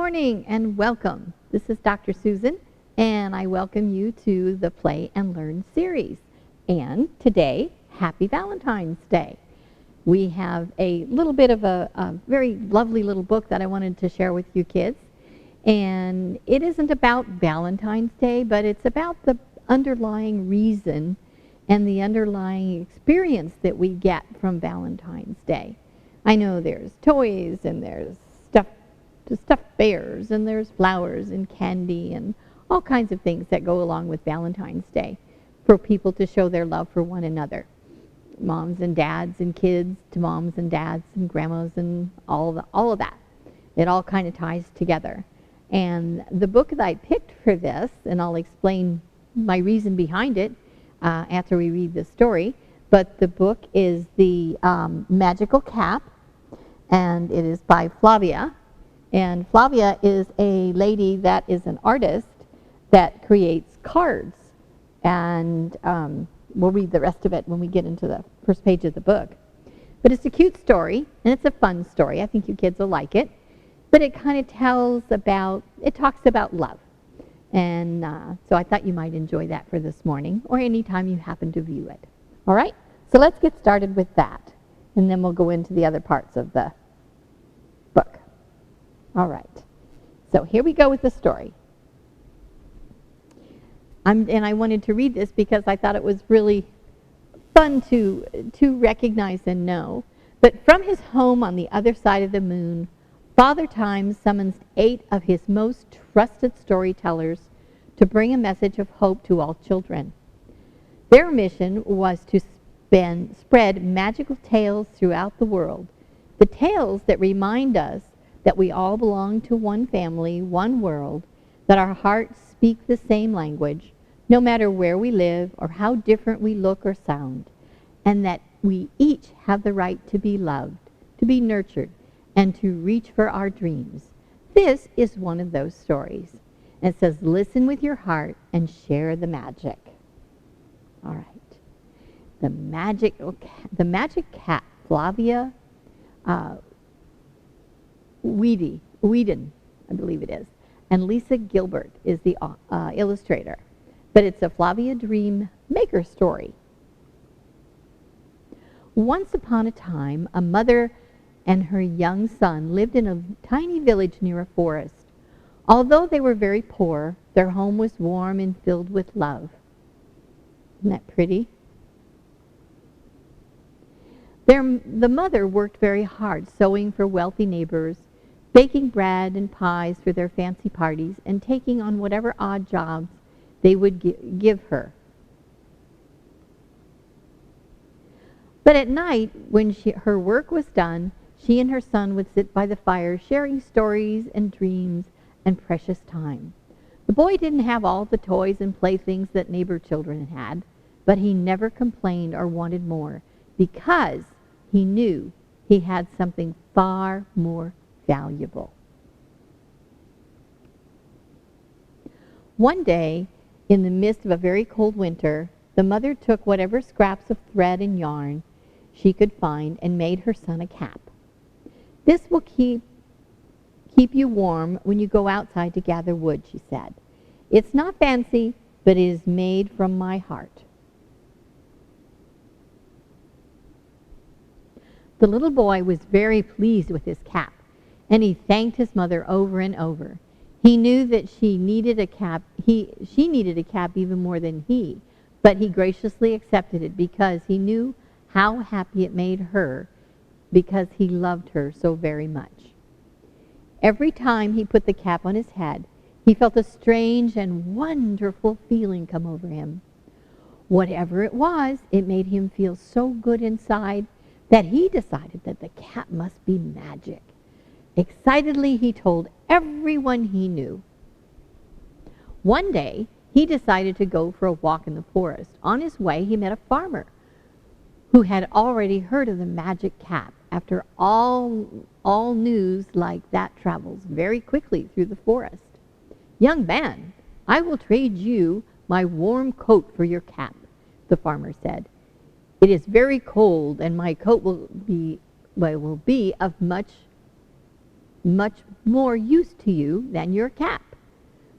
morning and welcome. This is Dr. Susan, and I welcome you to the Play and Learn series. And today, happy Valentine's Day. We have a little bit of a very lovely little book that I wanted to share with you kids. And it isn't about Valentine's Day, but it's about the underlying reason and the underlying experience that we get from Valentine's Day. I know there's toys and there's stuffed bears and there's flowers and candy and all kinds of things that go along with Valentine's Day for people to show their love for one another. Moms and dads and kids to moms and dads and grandmas and all of that. It all kind of ties together. And the book that I picked for this, and I'll explain my reason behind it after we read the story, but the book is The Magical Cap, and it is by Flavia. And Flavia is a lady that is an artist that creates cards. And we'll read the rest of it when we get into the first page of the book. But it's a cute story, and it's a fun story. I think you kids will like it. But it kind of talks about love. And so I thought you might enjoy that for this morning, or anytime you happen to view it. All right? So let's get started with that. And then we'll go into the other parts of the book. All right, so here we go with the story. And I wanted to read this because I thought it was really fun to recognize and know. But from his home on the other side of the moon, Father Time summons 8 of his most trusted storytellers to bring a message of hope to all children. Their mission was to spread magical tales throughout the world, the tales that remind us that we all belong to one family, one world, that our hearts speak the same language, no matter where we live or how different we look or sound, and that we each have the right to be loved, to be nurtured, and to reach for our dreams. This is one of those stories. And it says, listen with your heart and share the magic. All right. The magic cat, Flavia Whedon, I believe it is, and Lisa Gilbert is the illustrator. But it's a Flavia Dream Maker story. Once upon a time, a mother and her young son lived in a tiny village near a forest. Although they were very poor, their home was warm and filled with love. Isn't that pretty? The mother worked very hard, sewing for wealthy neighbors, baking bread and pies for their fancy parties, and taking on whatever odd jobs they would give her. But at night, when her work was done, she and her son would sit by the fire, sharing stories and dreams and precious time. The boy didn't have all the toys and playthings that neighbor children had, but he never complained or wanted more, because he knew he had something far more valuable. One day, in the midst of a very cold winter, the mother took whatever scraps of thread and yarn she could find and made her son a cap. This will keep you warm when you go outside to gather wood, she said. It's not fancy, but it is made from my heart. The little boy was very pleased with his cap, and he thanked his mother over and over. He knew that she needed a cap. She needed a cap even more than he, but he graciously accepted it because he knew how happy it made her, because he loved her so very much. Every time he put the cap on his head, he felt a strange and wonderful feeling come over him. Whatever it was, it made him feel so good inside that he decided that the cap must be magic. Excitedly, he told everyone he knew. One day, he decided to go for a walk in the forest. On his way, he met a farmer who had already heard of the magic cap. After all news like that travels very quickly through the forest. Young man, I will trade you my warm coat for your cap, the farmer said. It is very cold, and my coat will be of much much more use to you than your cap."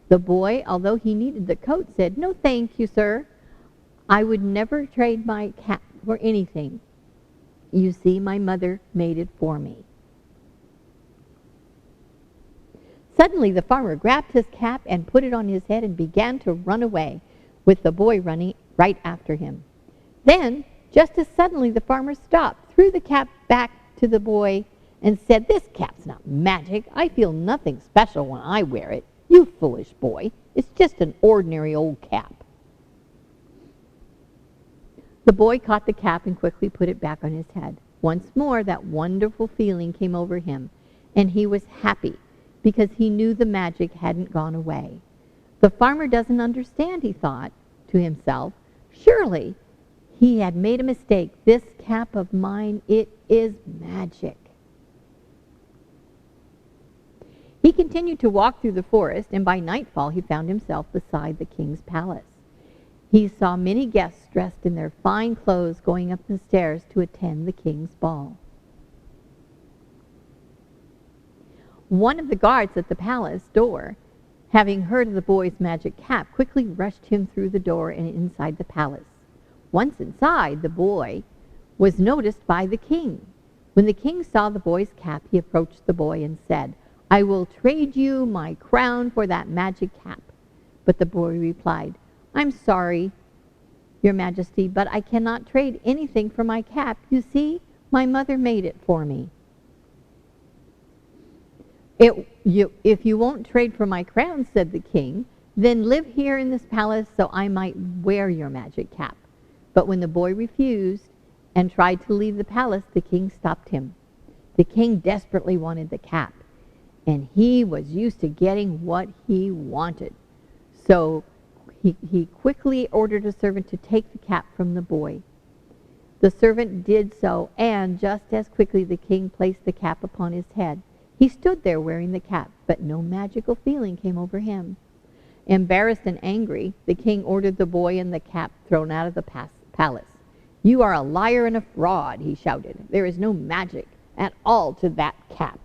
The boy, although he needed the coat, said, "No, thank you, sir. I would never trade my cap for anything. You see, my mother made it for me." Suddenly the farmer grabbed his cap and put it on his head and began to run away, with the boy running right after him. Then, just as suddenly, the farmer stopped, threw the cap back to the boy, and said, "This cap's not magic. I feel nothing special when I wear it. You foolish boy. It's just an ordinary old cap." The boy caught the cap and quickly put it back on his head. Once more, that wonderful feeling came over him, and he was happy because he knew the magic hadn't gone away. "The farmer doesn't understand," he thought to himself. "Surely he had made a mistake. This cap of mine, it is magic." He continued to walk through the forest, and by nightfall he found himself beside the king's palace. He saw many guests dressed in their fine clothes going up the stairs to attend the king's ball. One of the guards at the palace door, having heard of the boy's magic cap, quickly rushed him through the door and inside the palace. Once inside, the boy was noticed by the king. When the king saw the boy's cap, he approached the boy and said, "I will trade you my crown for that magic cap." But the boy replied, "I'm sorry, Your Majesty, but I cannot trade anything for my cap. You see, my mother made it for me." If you won't trade for my crown," said the king, "then live here in this palace so I might wear your magic cap." But when the boy refused and tried to leave the palace, the king stopped him. The king desperately wanted the cap, and he was used to getting what he wanted. So he quickly ordered a servant to take the cap from the boy. The servant did so, and just as quickly the king placed the cap upon his head. He stood there wearing the cap, but no magical feeling came over him. Embarrassed and angry, the king ordered the boy and the cap thrown out of the palace. "You are a liar and a fraud," he shouted. "There is no magic at all to that cap."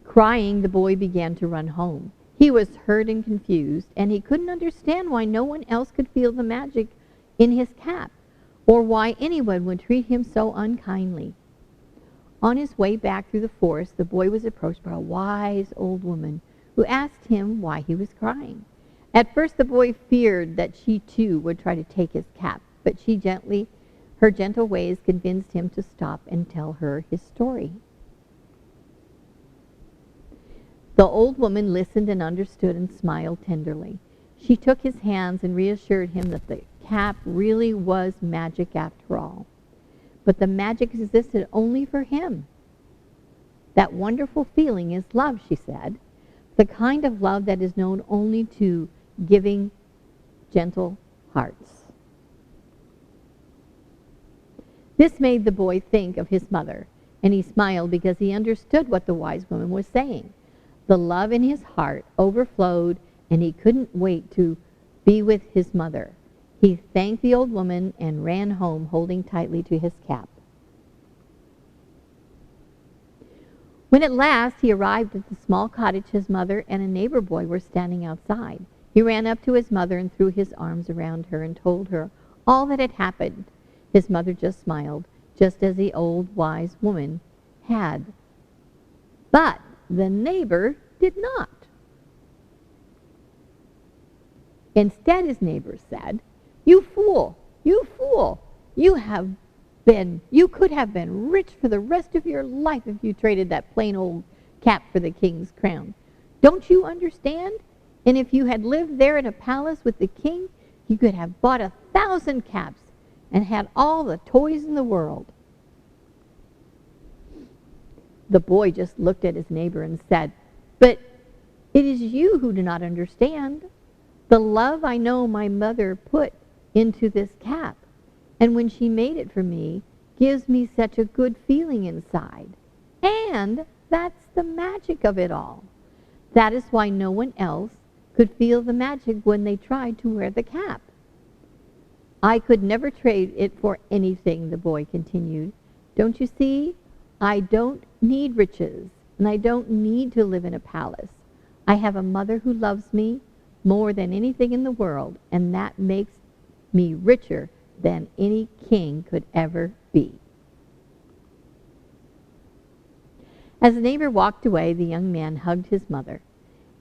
Crying, the boy began to run home. He was hurt and confused, and he couldn't understand why no one else could feel the magic in his cap, or why anyone would treat him so unkindly. On his way back through the forest, the boy was approached by a wise old woman who asked him why he was crying. At first, the boy feared that she too would try to take his cap, but her gentle ways convinced him to stop and tell her his story. The old woman listened and understood and smiled tenderly. She took his hands and reassured him that the cap really was magic after all. But the magic existed only for him. That wonderful feeling is love, she said, the kind of love that is known only to giving, gentle hearts. This made the boy think of his mother, and he smiled because he understood what the wise woman was saying. The love in his heart overflowed, and he couldn't wait to be with his mother. He thanked the old woman and ran home, holding tightly to his cap. When at last he arrived at the small cottage, his mother and a neighbor boy were standing outside. He ran up to his mother and threw his arms around her and told her all that had happened. His mother just smiled, just as the old wise woman had. But the neighbor did not. Instead, his neighbor said, "You fool, you fool, you could have been rich for the rest of your life if you traded that plain old cap for the king's crown. Don't you understand? And if you had lived there in a palace with the king, you could have bought 1,000 caps and had all the toys in the world." The boy just looked at his neighbor and said, "But it is you who do not understand. The love I know my mother put into this cap, and when she made it for me, gives me such a good feeling inside. And that's the magic of it all. That is why no one else could feel the magic when they tried to wear the cap. I could never trade it for anything," the boy continued. "Don't you see? I don't need riches, and I don't need to live in a palace. I have a mother who loves me more than anything in the world, and that makes me richer than any king could ever be. As the neighbor walked away, the young man hugged his mother,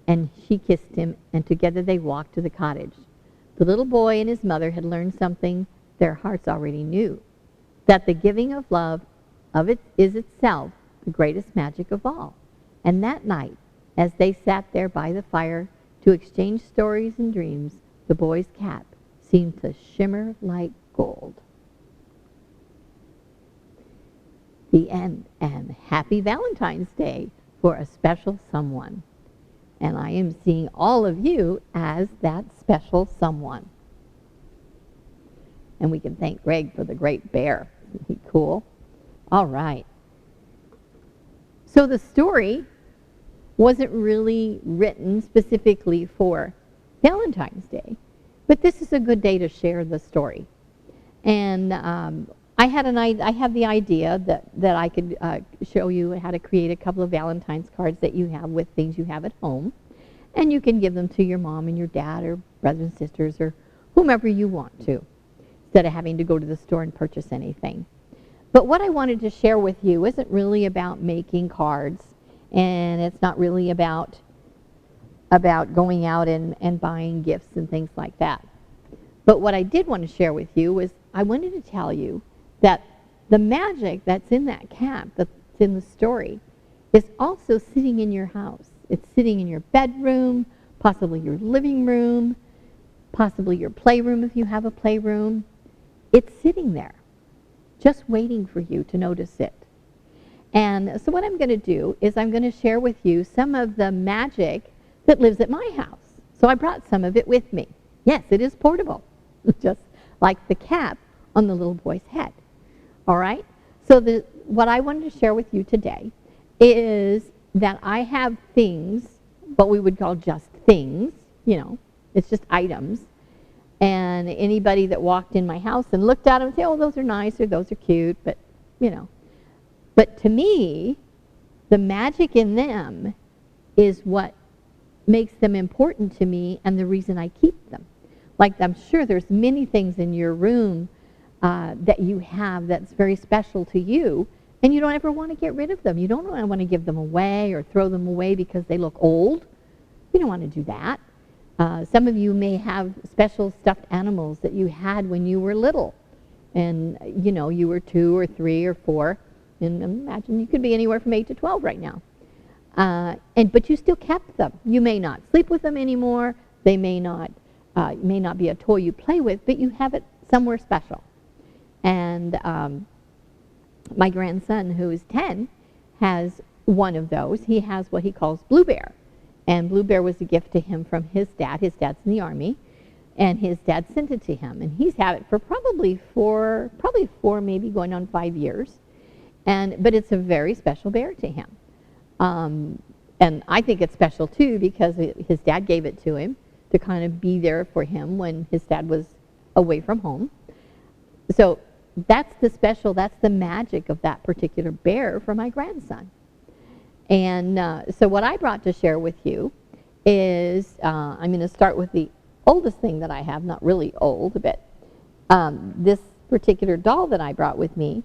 and she kissed him, and together they walked to the cottage. The little boy and his mother had learned something their hearts already knew, that the giving of love is itself the greatest magic of all. And that night, as they sat there by the fire to exchange stories and dreams, the boy's cap seemed to shimmer like gold. The end, and happy Valentine's Day for a special someone. And I am seeing all of you as that special someone. And we can thank Greg for the great bear. Isn't he cool? All right. So the story wasn't really written specifically for Valentine's Day, but this is a good day to share the story. And I have the idea that I could show you how to create a couple of Valentine's cards that you have with things you have at home, and you can give them to your mom and your dad or brothers and sisters or whomever you want to, instead of having to go to the store and purchase anything. But what I wanted to share with you isn't really about making cards, and it's not really about going out and buying gifts and things like that. But what I did want to share with you was I wanted to tell you that the magic that's in that cap, that's in the story, is also sitting in your house. It's sitting in your bedroom, possibly your living room, possibly your playroom if you have a playroom. It's sitting there, just waiting for you to notice it. And so what I'm going to do is I'm going to share with you some of the magic that lives at my house. So I brought some of it with me. Yes, it is portable, just like the cap on the little boy's head. All right? So what I wanted to share with you today is that I have things, what we would call just things, you know, it's just items. And anybody that walked in my house and looked at them and say, oh, those are nice or those are cute, but, you know. But to me, the magic in them is what makes them important to me and the reason I keep them. Like I'm sure there's many things in your room that you have that's very special to you, and you don't ever want to get rid of them. You don't want to give them away or throw them away because they look old. You don't want to do that. Some of you may have special stuffed animals that you had when you were little, and you know you were 2 or 3 or 4, and imagine you could be anywhere from 8 to 12 right now. But you still kept them. You may not sleep with them anymore. They may not be a toy you play with, but you have it somewhere special. And my grandson, who is 10, has one of those. He has what he calls Blue Bear. And Blue Bear was a gift to him from his dad. His dad's in the Army. And his dad sent it to him. And he's had it for probably four, maybe going on 5 years. But it's a very special bear to him. And I think it's special, too, because his dad gave it to him to kind of be there for him when his dad was away from home. So that's the magic of that particular bear for my grandson. And so what I brought to share with you is, I'm going to start with the oldest thing that I have, not really old, but this particular doll that I brought with me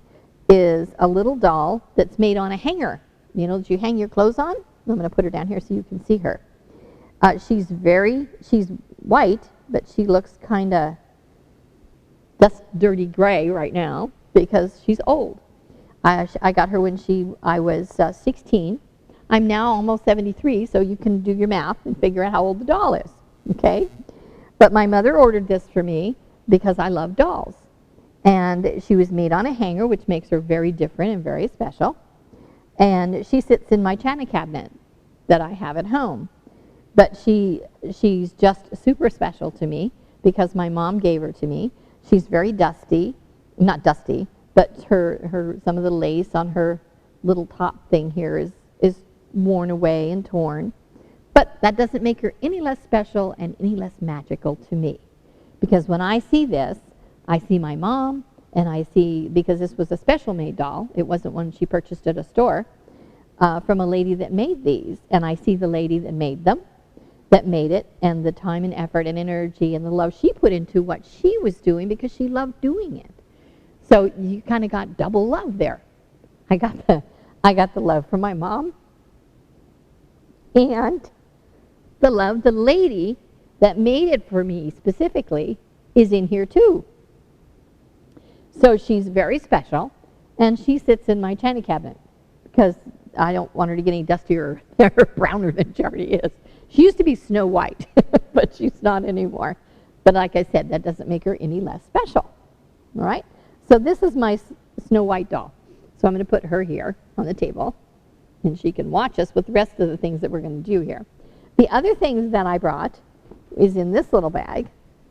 is a little doll that's made on a hanger. You know, that you hang your clothes on? I'm going to put her down here so you can see her. She's white, but she looks kind of dust dirty gray right now because she's old. I got her when I was 16. I'm now almost 73, so you can do your math and figure out how old the doll is, okay? But my mother ordered this for me because I love dolls. And she was made on a hanger, which makes her very different and very special. And she sits in my china cabinet that I have at home. But she's just super special to me because my mom gave her to me. She's very dusty, not dusty, but some of the lace on her little top thing here is worn away and torn. But that doesn't make her any less special and any less magical to me. Because when I see this, I see my mom and I see, because this was a special made doll, it wasn't one she purchased at a store, from a lady that made these. And I see the lady that made them, that made it, and the time and effort and energy and the love she put into what she was doing because she loved doing it. So you kind of got double love there. I got the love from my mom, and the love the lady that made it for me specifically is in here too. So she's very special, and she sits in my china cabinet because I don't want her to get any dustier or browner than she already is. She used to be Snow White, but she's not anymore. But like I said, that doesn't make her any less special. All right? So this is my Snow White doll. So I'm going to put her here on the table, and she can watch us with the rest of the things that we're going to do here. The other things that I brought is in this little bag,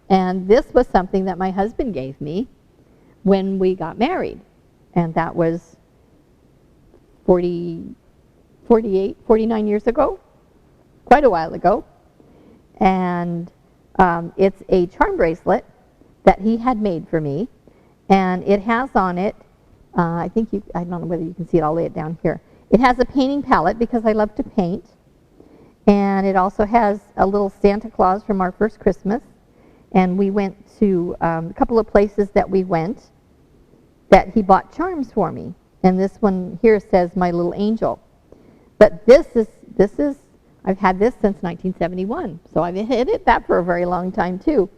and this was something that my husband gave me when we got married, and that was 49 years ago, quite a while ago. And it's a charm bracelet that he had made for me, and it has on it, I don't know whether you can see it, I'll lay it down here. It has a painting palette because I love to paint, and it also has a little Santa Claus from our first Christmas. And we went to a couple of places that we went that he bought charms for me. And this one here says My Little Angel. But this is I've had this since 1971. So I've had that for a very long time too.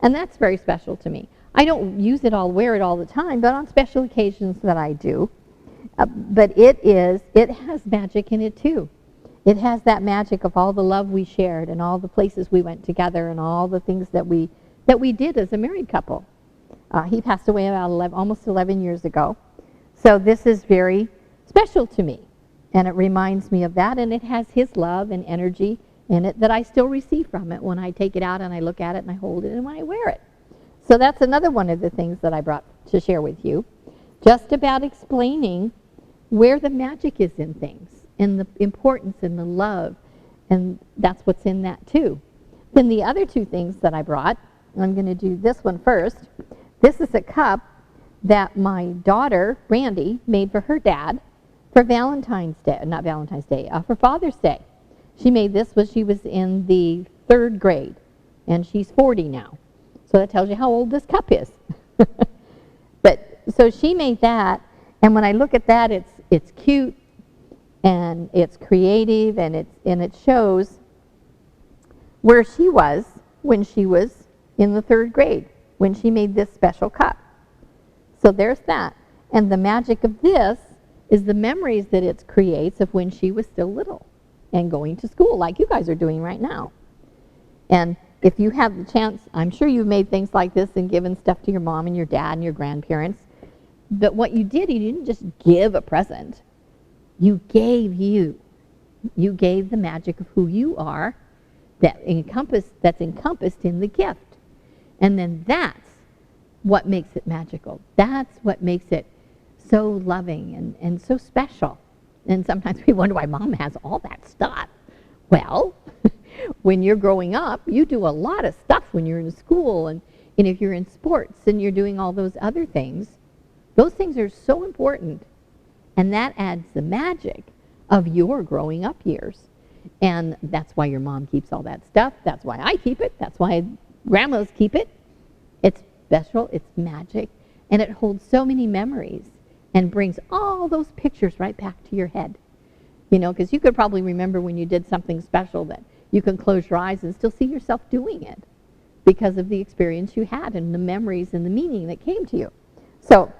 And that's very special to me. I don't use it wear it all the time, but on special occasions that I do. But it has magic in it too. It has that magic of all the love we shared and all the places we went together and all the things that we did as a married couple. He passed away about almost 11 years ago. So this is very special to me. And it reminds me of that. And it has his love and energy in it that I still receive from it when I take it out and I look at it and I hold it and when I wear it. So that's another one of the things that I brought to share with you. Just about explaining where the magic is in things and the importance and the love. And that's what's in that too. Then the other two things that I brought, I'm going to do this one first. This is a cup that my daughter, Brandy, made for her dad for Valentine's Day, not Valentine's Day, for Father's Day. She made this when she was in the 3rd grade, and she's 40 now. So that tells you how old this cup is. But so she made that, and when I look at that, it's cute, and it's creative, and it shows where she was when she was in the 3rd grade, when she made this special cup. So there's that. And the magic of this is the memories that it creates of when she was still little and going to school like you guys are doing right now. And if you have the chance, I'm sure you've made things like this and given stuff to your mom and your dad and your grandparents. But what you didn't just give a present. You gave you. You gave the magic of who you are that's encompassed in the gift. And then that's what makes it magical. That's what makes it so loving and so special. And sometimes we wonder why Mom has all that stuff. Well, when you're growing up, you do a lot of stuff when you're in school and if you're in sports and you're doing all those other things. Those things are so important. And that adds the magic of your growing up years. And that's why your mom keeps all that stuff. That's why I keep it. That's why grandmas keep it. It's special. It's magic. And it holds so many memories and brings all those pictures right back to your head. You know, because you could probably remember when you did something special that you can close your eyes and still see yourself doing it because of the experience you had and the memories and the meaning that came to you. So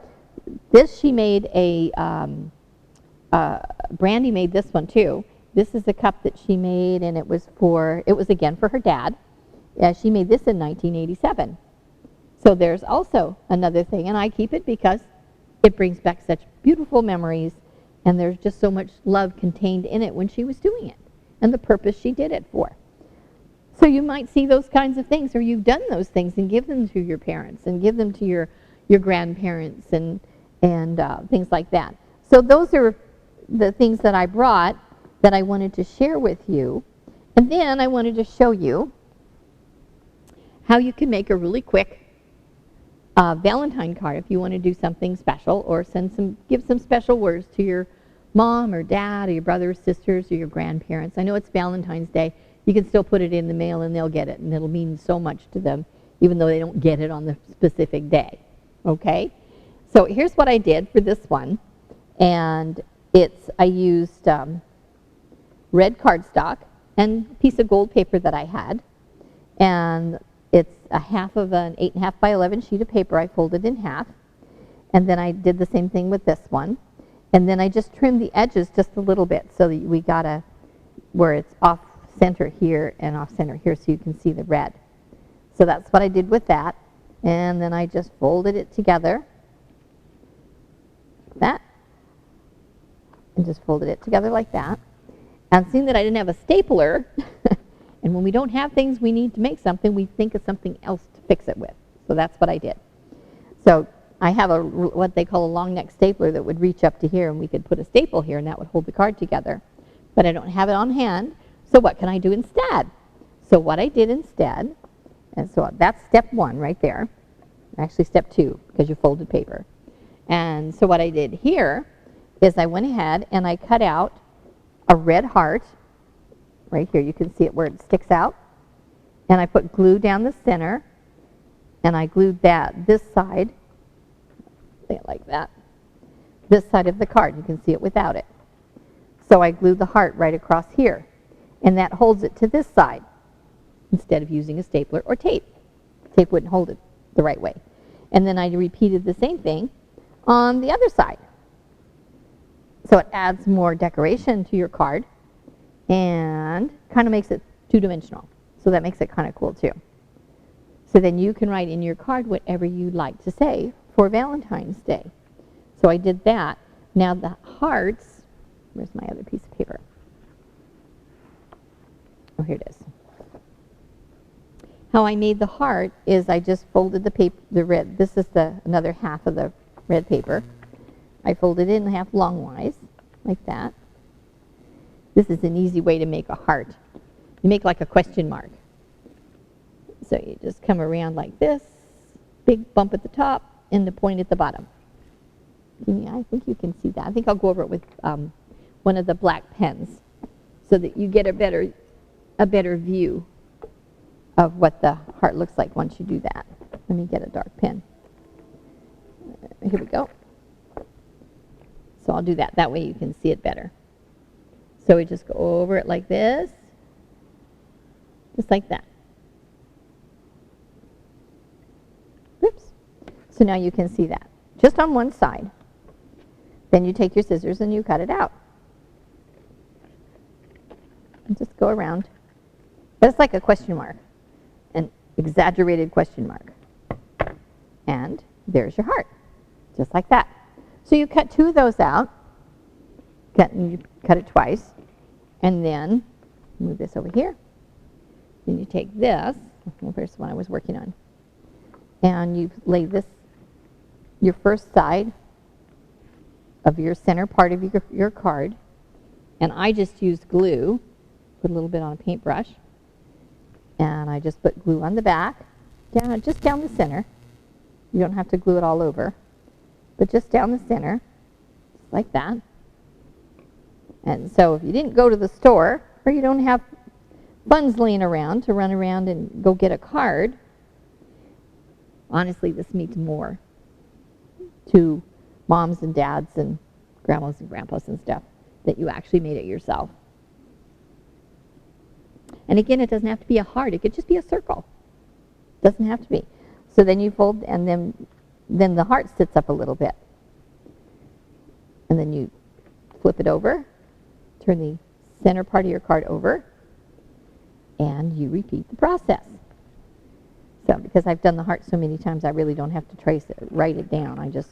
this she made Brandy made this one too. This is a cup that she made, and it was again for her dad. She made this in 1987. So there's also another thing, and I keep it because it brings back such beautiful memories, and there's just so much love contained in it when she was doing it, and the purpose she did it for. So you might see those kinds of things, or you've done those things and give them to your parents, and give them to your grandparents, and things like that. So those are the things that I brought that I wanted to share with you. And then I wanted to show you how you can make a really quick Valentine card if you want to do something special or give some special words to your mom or dad or your brothers, sisters, or your grandparents. I know it's Valentine's Day. You can still put it in the mail and they'll get it, and it'll mean so much to them, even though they don't get it on the specific day. Okay? So here's what I did for this one, and I used red cardstock and a piece of gold paper that I had, and it's a half of an 8.5 by 11 sheet of paper I folded in half, and then I did the same thing with this one, and then I just trimmed the edges just a little bit so that we got where it's off center here and off center here so you can see the red. So that's what I did with that, and then I just folded it together like that, and just folded it together like that. And seeing that I didn't have a stapler, and when we don't have things we need to make something, we think of something else to fix it with. So that's what I did. So I have what they call a long neck stapler that would reach up to here, and we could put a staple here and that would hold the card together. But I don't have it on hand, so what can I do instead? So what I did instead, and so that's step one right there. Actually step two, because you folded paper. And so what I did here is I went ahead and I cut out a red heart right here. You can see it where it sticks out. And I put glue down the center, and I glued this side, like that, this side of the card. You can see it without it. So I glued the heart right across here, and that holds it to this side instead of using a stapler or tape. Tape wouldn't hold it the right way. And then I repeated the same thing on the other side. So it adds more decoration to your card and kind of makes it two-dimensional. So that makes it kind of cool too. So then you can write in your card whatever you'd like to say for Valentine's Day. So I did that. Now the hearts, where's my other piece of paper? Oh, here it is. How I made the heart is I just folded the paper, the red, this is another half of the red paper. I folded it in half longwise, like that. This is an easy way to make a heart. You make like a question mark. So you just come around like this, big bump at the top, and the point at the bottom. I think you can see that. I think I'll go over it with one of the black pens so that you get a better view of what the heart looks like once you do that. Let me get a dark pen. Here we go. So I'll do that. That way you can see it better. So we just go over it like this, just like that. Oops. So now you can see that, just on one side. Then you take your scissors and you cut it out. And just go around. But it's like a question mark, an exaggerated question mark. And there's your heart, just like that. So you cut two of those out, you cut it twice, and then move this over here. Then you take this, well, here's the one I was working on, and you lay this, your first side of your center part of your card, and I just used glue, put a little bit on a paintbrush, and I just put glue on the back, just down the center. You don't have to glue it all over, but just down the center, just like that. And so if you didn't go to the store, or you don't have funds laying around to run around and go get a card, honestly, this means more to moms and dads and grandmas and grandpas and stuff that you actually made it yourself. And again, it doesn't have to be a heart. It could just be a circle. It doesn't have to be. So then you fold, and then the heart sits up a little bit. And then you flip it over, turn the center part of your card over, and you repeat the process. So because I've done the heart so many times, I really don't have to write it down. I just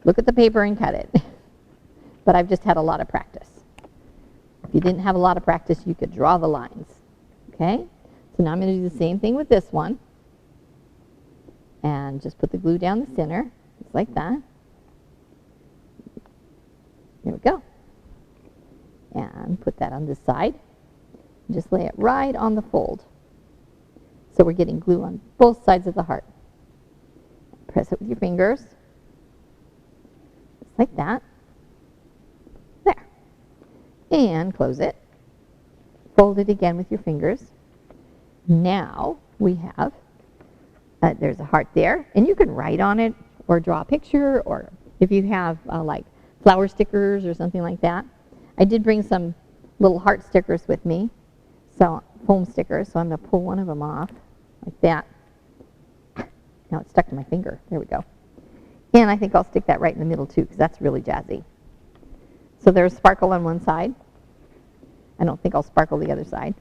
look at the paper and cut it. But I've just had a lot of practice. If you didn't have a lot of practice, you could draw the lines. Okay? So now I'm going to do the same thing with this one. And just put the glue down the center, just like that. There we go. And put that on this side. Just lay it right on the fold. So we're getting glue on both sides of the heart. Press it with your fingers. Just like that. There. And close it. Fold it again with your fingers. Now we have, there's a heart there, and you can write on it or draw a picture, or if you have like flower stickers or something like that. I did bring some little heart stickers with me, so foam stickers, so I'm going to pull one of them off like that. Now it's stuck to my finger. There we go. And I think I'll stick that right in the middle too, because that's really jazzy. So there's sparkle on one side. I don't think I'll sparkle the other side.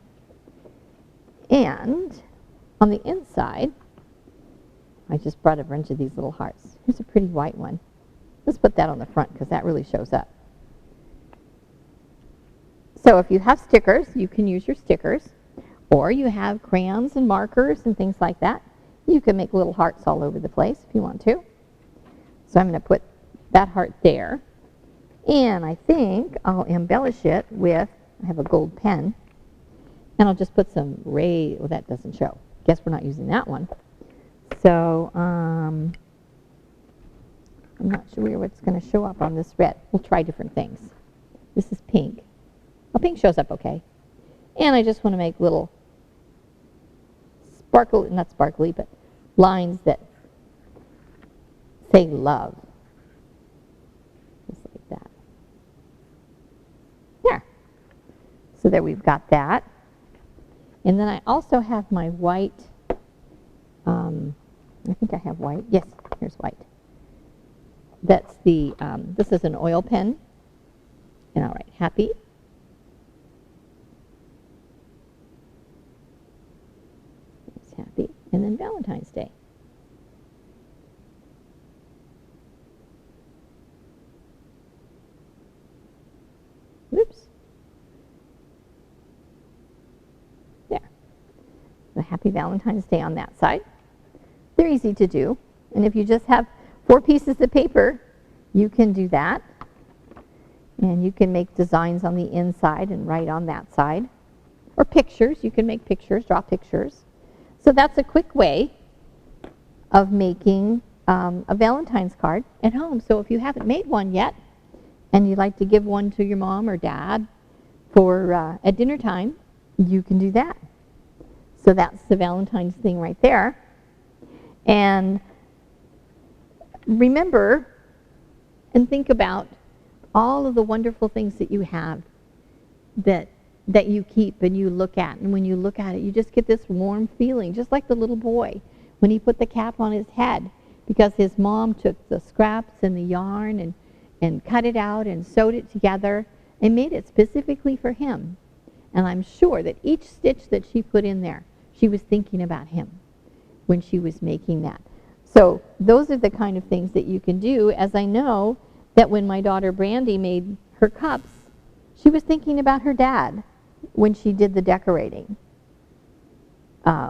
And on the inside, I just brought a bunch of these little hearts. Here's a pretty white one. Let's put that on the front because that really shows up. So if you have stickers, you can use your stickers. Or you have crayons and markers and things like that. You can make little hearts all over the place if you want to. So I'm going to put that heart there. And I think I'll embellish it with, I have a gold pen. And I'll just put some well, that doesn't show. Guess we're not using that one. So I'm not sure what's going to show up on this red. We'll try different things. This is pink. Well, pink shows up okay. And I just want to make little not sparkly, but lines that say love. Just like that. There. So there we've got that. And then I also have my white, I think I have white. Yes, here's white. That's the, this is an oil pen. And I'll write happy. It's happy. And then Valentine's Day. Whoops. There. The Happy Valentine's Day on that side. They're easy to do. And if you just have 4 pieces of paper, you can do that. And you can make designs on the inside and write on that side. Or pictures. You can make pictures, draw pictures. So that's a quick way of making a Valentine's card at home. So if you haven't made one yet, and you'd like to give one to your mom or dad for at dinner time, you can do that. So that's the Valentine's thing right there. And remember and think about all of the wonderful things that you have that you keep and you look at. And when you look at it, you just get this warm feeling, just like the little boy when he put the cap on his head because his mom took the scraps and the yarn and cut it out and sewed it together and made it specifically for him. And I'm sure that each stitch that she put in there, she was thinking about him when she was making that. So those are the kind of things that you can do, as I know that when my daughter Brandy made her cups, she was thinking about her dad when she did the decorating.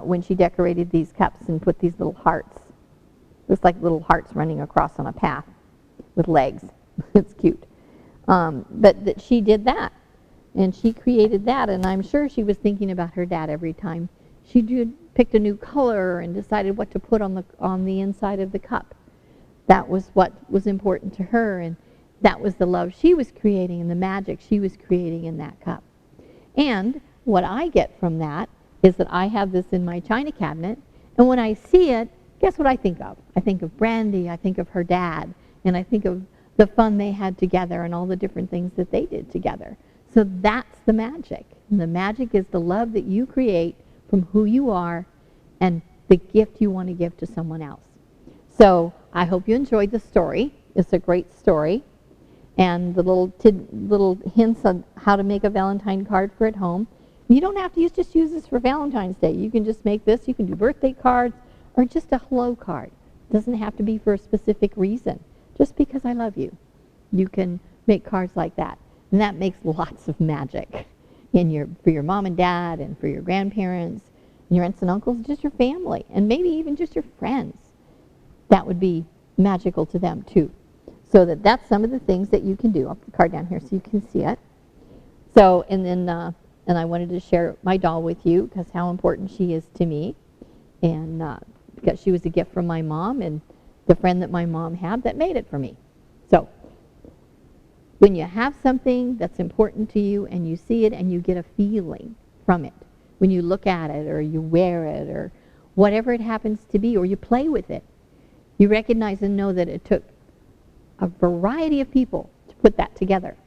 When she decorated these cups and put these little hearts. Looks like little hearts running across on a path with legs. It's cute. But that she did that. And she created that. And I'm sure she was thinking about her dad every time she picked a new color and decided what to put on the inside of the cup. That was what was important to her. And that was the love she was creating and the magic she was creating in that cup. And what I get from that is that I have this in my china cabinet. And when I see it, guess what I think of? I think of Brandy. I think of her dad. And I think of the fun they had together and all the different things that they did together. So that's the magic. And the magic is the love that you create from who you are and the gift you want to give to someone else. So I hope you enjoyed the story. It's a great story. And the little hints on how to make a Valentine card for at home. You don't have to just use this for Valentine's Day. You can just make this. You can do birthday cards or just a hello card. It doesn't have to be for a specific reason. Just because I love you. You can make cards like that. And that makes lots of magic for your mom and dad and for your grandparents and your aunts and uncles, just your family, and maybe even just your friends. That would be magical to them too. So that's some of the things that you can do. I'll put the card down here so you can see it. So, and then, and I wanted to share my doll with you because how important she is to me. And because she was a gift from my mom, and the friend that my mom had that made it for me. So when you have something that's important to you and you see it and you get a feeling from it, when you look at it or you wear it or whatever it happens to be, or you play with it, you recognize and know that it took a variety of people to put that together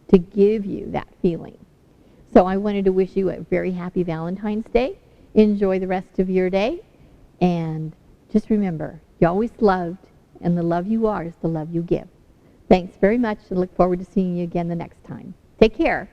to give you that feeling. So I wanted to wish you a very happy Valentine's Day. Enjoy the rest of your day. And just remember, you're always loved, and the love you are is the love you give. Thanks very much, and look forward to seeing you again the next time. Take care.